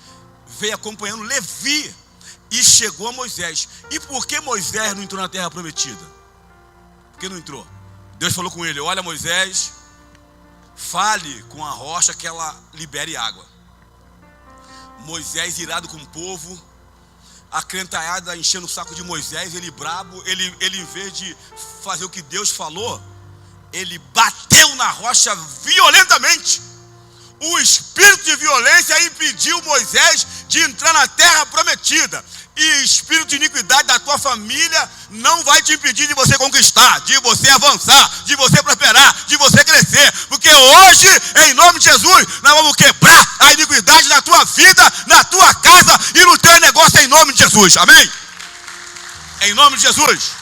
veio acompanhando Levi e chegou a Moisés. E por que Moisés não entrou na terra prometida? Por que não entrou? Deus falou com ele: olha, Moisés, fale com a rocha que ela libere água. Moisés, irado com o povo, a crentalhada enchendo o saco de Moisés, ele brabo, ele em vez de fazer o que Deus falou, ele bateu na rocha violentamente. O espírito de violência impediu Moisés de entrar na terra prometida. E espírito de iniquidade da tua família não vai te impedir de você conquistar, de você avançar, de você prosperar, de você crescer. Porque hoje, em nome de Jesus, nós vamos quebrar a iniquidade na tua vida, na tua casa e no teu negócio, em nome de Jesus. Amém? Em nome de Jesus.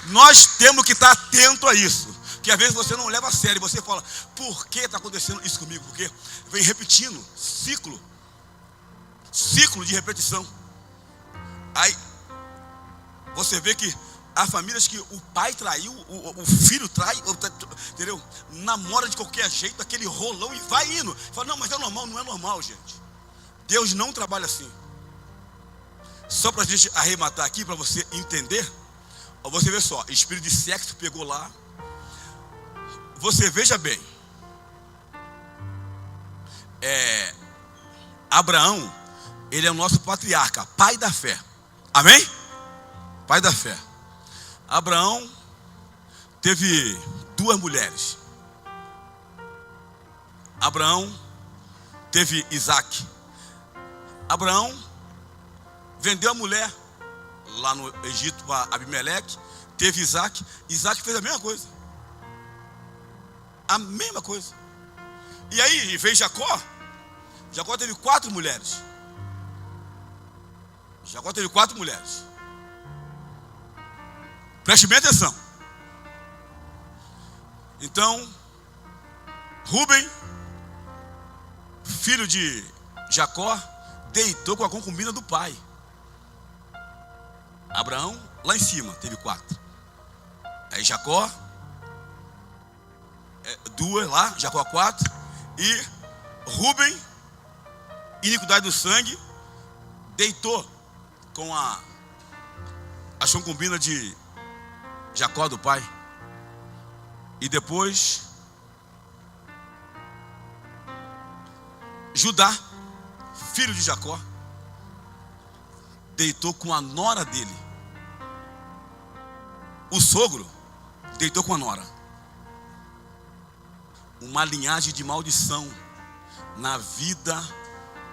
Nós temos que estar atento a isso. Que às vezes você não leva a sério, você fala: por que está acontecendo isso comigo? Porque vem repetindo, ciclo de repetição. Aí você vê que há famílias que o pai traiu, o filho trai, entendeu? Namora de qualquer jeito, aquele rolão e vai indo. Fala: não, mas é normal. Não é normal, gente. Deus não trabalha assim. Só para a gente arrematar aqui, para você entender. Você vê só, espírito de sexo pegou lá. Você veja bem, Abraão, ele é o nosso patriarca, pai da fé. Amém? Pai da fé. Abraão teve 2 mulheres. Abraão teve Isaac. Abraão vendeu a mulher lá no Egito para Abimeleque. Teve Isaac. Isaac fez a mesma coisa. A mesma coisa. E aí veio Jacó. Jacó teve 4 mulheres. Jacó teve 4 mulheres. Preste bem atenção. Então, Rúben, filho de Jacó, deitou com a concubina do pai. Abraão, lá em cima, teve 4. Aí Jacó, 2 lá, Jacó 4. E Rúben, iniquidade do sangue, deitou com a concubina de Jacó, do pai. E depois Judá, filho de Jacó, deitou com a nora dele. O sogro deitou com a nora. Uma linhagem de maldição na vida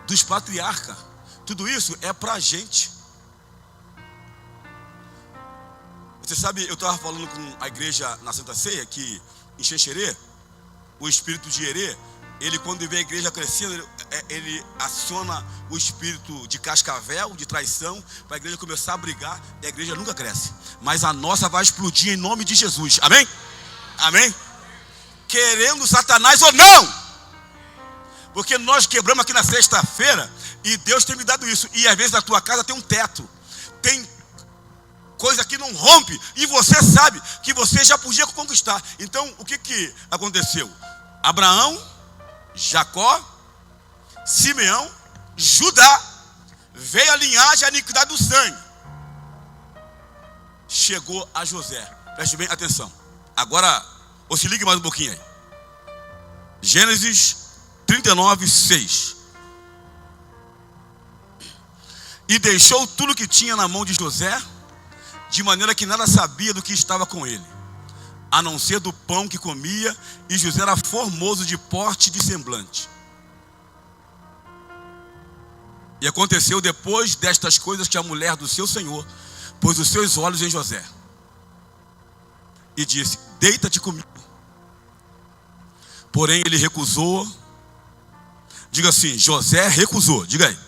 dos patriarcas. Tudo isso é pra gente. Você sabe, eu estava falando com a igreja na Santa Ceia, que em Xanxerê, o espírito de Herê, ele quando vê a igreja crescendo, ele aciona o espírito de cascavel, de traição, para a igreja começar a brigar, e a igreja nunca cresce. Mas a nossa vai explodir em nome de Jesus. Amém? Amém? Querendo Satanás ou não. Porque nós quebramos aqui na sexta-feira, e Deus tem me dado isso. E às vezes na tua casa tem um teto, tem coisa que não rompe, e você sabe que você já podia conquistar. Então o que aconteceu? Abraão, Jacó, Simeão, Judá veio a linhagem, a iniquidade do sangue. Chegou a José. Preste bem atenção. Agora, ou se ligue mais um pouquinho aí. Gênesis 39, 6. E deixou tudo que tinha na mão de José, de maneira que nada sabia do que estava com ele, a não ser do pão que comia, e José era formoso de porte e de semblante. E aconteceu depois destas coisas que a mulher do seu senhor pôs os seus olhos em José e disse: deita-te comigo. Porém ele recusou. Diga assim: José recusou. Diga aí.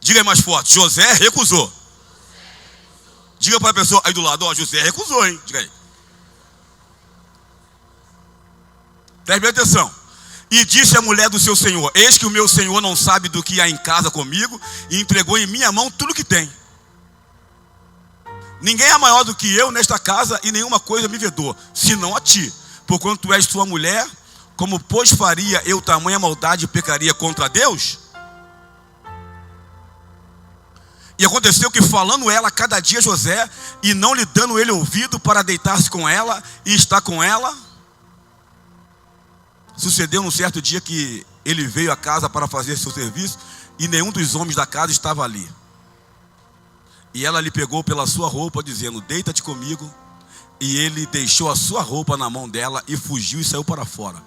Diga aí mais forte: José recusou. Diga para a pessoa aí do lado: ó, José recusou, hein? Diga aí. Preste bem atenção. E disse a mulher do seu senhor: eis que o meu senhor não sabe do que há em casa comigo, e entregou em minha mão tudo que tem. Ninguém é maior do que eu nesta casa, e nenhuma coisa me vedou, senão a ti. Porquanto tu és tua mulher, como pois faria eu tamanha maldade e pecaria contra Deus? E aconteceu que, falando ela cada dia a José, e não lhe dando ele ouvido para deitar-se com ela e estar com ela, sucedeu num certo dia que ele veio à casa para fazer seu serviço, e nenhum dos homens da casa estava ali. E ela lhe pegou pela sua roupa, dizendo: deita-te comigo. E ele deixou a sua roupa na mão dela e fugiu e saiu para fora.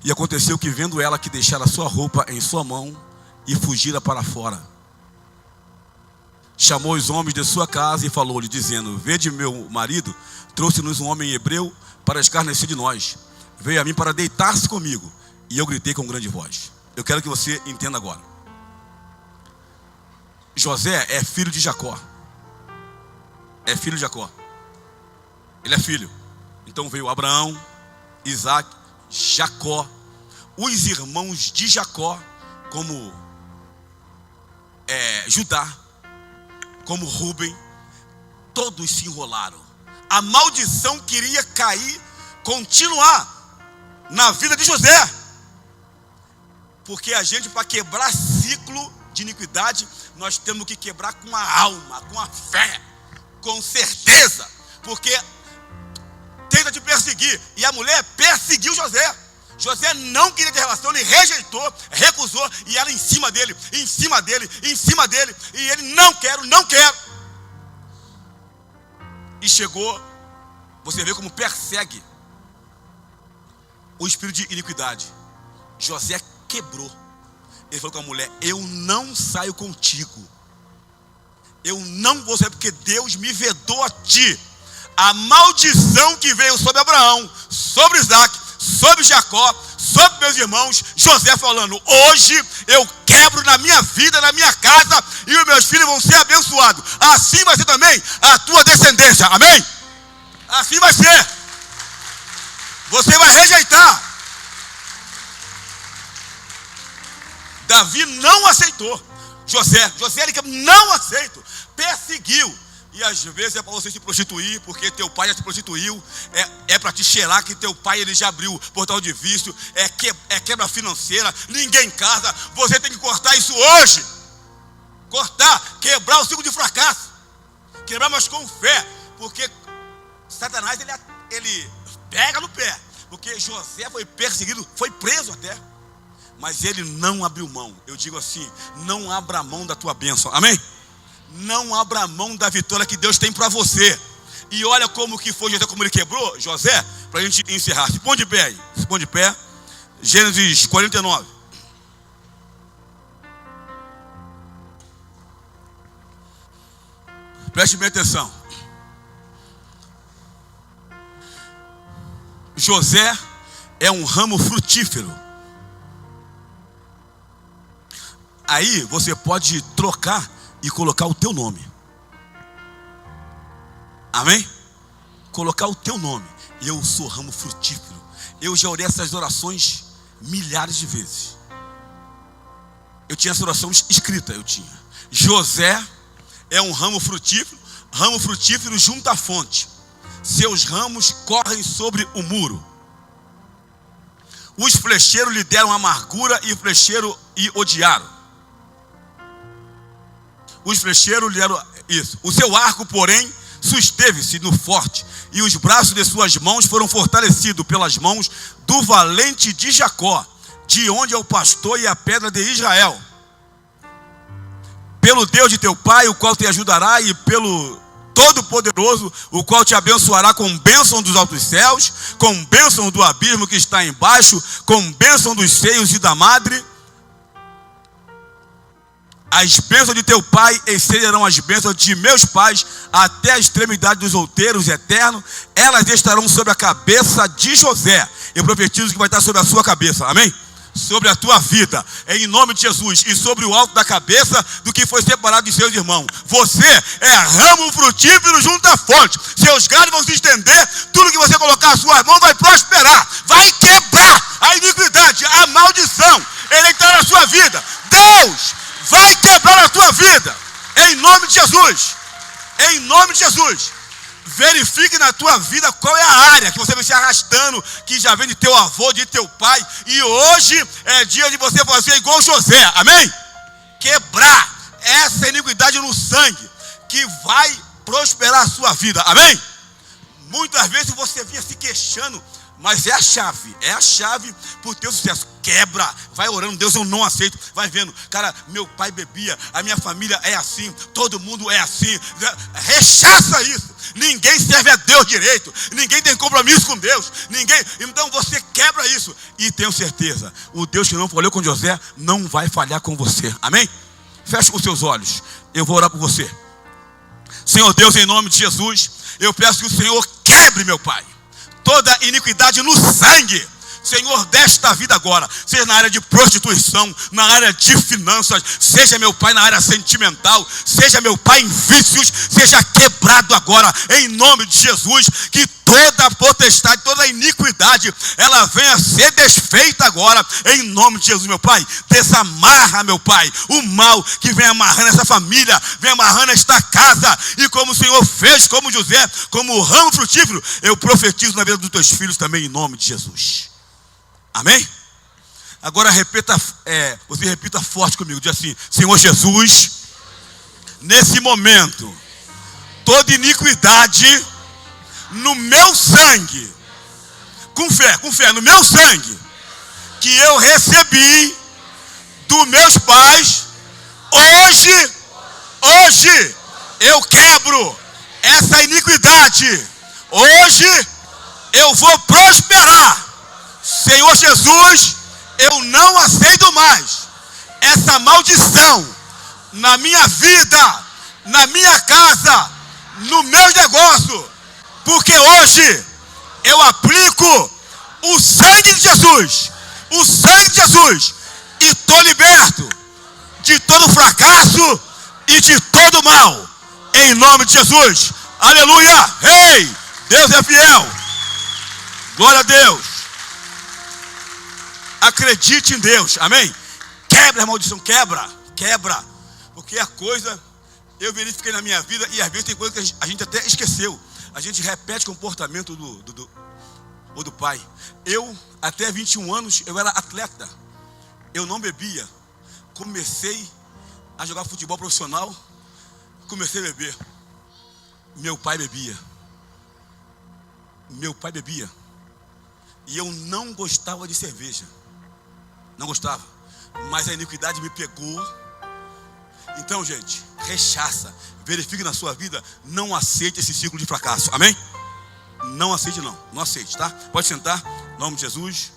E aconteceu que, vendo ela que deixara a sua roupa em sua mão e fugira para fora, chamou os homens de sua casa e falou-lhe, dizendo: vede, meu marido trouxe-nos um homem hebreu para escarnecer de nós. Veio a mim para deitar-se comigo. E eu gritei com grande voz. Eu quero que você entenda agora. José é filho de Jacó. É filho de Jacó. Ele é filho. Então veio Abraão, Isaac, Jacó. Os irmãos de Jacó, como Judá, como Rúben, todos se enrolaram. A maldição queria cair, continuar na vida de José. Porque a gente, para quebrar ciclo de iniquidade, nós temos que quebrar com a alma, com a fé, com certeza. Porque tenta te perseguir, e a mulher perseguiu José. José não queria ter relação, ele rejeitou, recusou, e ela em cima dele, em cima dele, em cima dele, e ele: não quero, não quero. E chegou, você vê como persegue o espírito de iniquidade. José quebrou. Ele falou com a mulher: eu não saio contigo, eu não vou sair, porque Deus me vedou a ti. A maldição que veio sobre Abraão, sobre Isaac, sobre Jacó, sobre meus irmãos, José falando: hoje eu quebro na minha vida, na minha casa, e os meus filhos vão ser abençoados. Assim vai ser também a tua descendência. Amém? Assim vai ser. Você vai rejeitar. Davi não aceitou. José ele não aceita, perseguiu. E às vezes é para você se prostituir, porque teu pai já se prostituiu. É para te cheirar que teu pai ele já abriu portal de vício. É quebra financeira. Ninguém casa. Você tem que cortar isso hoje. Cortar, quebrar o ciclo de fracasso. Quebrar, mas com fé. Porque Satanás ele pega no pé. Porque José foi perseguido, foi preso até. Mas ele não abriu mão. Eu digo assim: não abra mão da tua bênção. Amém? Não abra mão da vitória que Deus tem para você. E olha como que foi José, como ele quebrou José, para a gente encerrar. Se põe de pé aí. Se põe de pé. Gênesis 49. Preste bem atenção. José é um ramo frutífero. Aí você pode trocar e colocar o teu nome. Amém? Colocar o teu nome. Eu sou ramo frutífero. Eu já orei essas orações milhares de vezes. Eu tinha essa oração escrita, José é um ramo frutífero junto à fonte. Seus ramos correm sobre o muro. Os flecheiros lhe deram amargura e o flecheiro e odiaram. Os flecheiros lhe deram isso. O seu arco, porém, susteve-se no forte, e os braços de suas mãos foram fortalecidos pelas mãos do valente de Jacó, de onde é o pastor e a pedra de Israel. Pelo Deus de teu pai, o qual te ajudará, e pelo Todo-Poderoso, o qual te abençoará com bênção dos altos céus, com bênção do abismo que está embaixo, com bênção dos seios e da madre. As bênçãos de teu pai excederão as bênçãos de meus pais, até a extremidade dos outeiros eternos. Elas estarão sobre a cabeça de José. Eu profetizo que vai estar sobre a sua cabeça, amém? Sobre a tua vida, em nome de Jesus, e sobre o alto da cabeça do que foi separado de seus irmãos. Você é ramo frutífero junto à fonte. Seus galhos vão se estender, tudo que você colocar as suas mãos vai prosperar, vai quebrar a iniquidade, a maldição. Ele está na sua vida. Deus vai quebrar a tua vida, em nome de Jesus. Em nome de Jesus. Verifique na tua vida qual é a área que você vem se arrastando, que já vem de teu avô, de teu pai, e hoje é dia de você fazer igual José, amém? Quebrar essa iniquidade no sangue, que vai prosperar a sua vida, amém? Muitas vezes você vinha se queixando, mas é a chave para o teu sucesso. Quebra, vai orando, Deus, eu não aceito. Vai vendo, cara, meu pai bebia, a minha família é assim, todo mundo é assim. Rechaça isso. Ninguém serve a Deus direito, ninguém tem compromisso com Deus, ninguém. Então você quebra isso, e tenho certeza, o Deus que não falhou com José não vai falhar com você, amém? Feche os seus olhos, eu vou orar por você. Senhor Deus, em nome de Jesus, eu peço que o Senhor quebre, meu Pai, toda iniquidade no sangue, Senhor, desta vida agora, seja na área de prostituição, na área de finanças, seja, meu Pai, na área sentimental, seja, meu Pai, em vícios, seja quebrado agora, em nome de Jesus, que toda potestade, toda iniquidade, ela venha a ser desfeita agora, em nome de Jesus, meu Pai. Desamarra, meu Pai, o mal que vem amarrando essa família, vem amarrando esta casa, e como o Senhor fez, como José, como ramo frutífero, eu profetizo na vida dos teus filhos também, em nome de Jesus. Amém? Agora você repita forte comigo, diz assim: Senhor Jesus, nesse momento, toda iniquidade no meu sangue, com fé, no meu sangue, que eu recebi dos meus pais, hoje eu quebro essa iniquidade, hoje eu vou prosperar. Senhor Jesus, eu não aceito mais essa maldição na minha vida, na minha casa, no meu negócio, porque hoje eu aplico o sangue de Jesus, e estou liberto de todo fracasso e de todo mal, em nome de Jesus. Aleluia! Ei, Deus é fiel. Glória a Deus. Acredite em Deus, amém? Quebra a maldição, quebra, porque a coisa, eu verifiquei na minha vida, e às vezes tem coisa que a gente até esqueceu, a gente repete o comportamento do pai. Eu, até 21 anos, eu era atleta, eu não bebia, comecei a jogar futebol profissional, comecei a beber, meu pai bebia, e eu não gostava de cerveja, não gostava, mas a iniquidade me pegou. Então, gente, rechaça, verifique na sua vida, não aceite esse ciclo de fracasso, amém? Não aceite, não aceite, tá? Pode sentar, em nome de Jesus.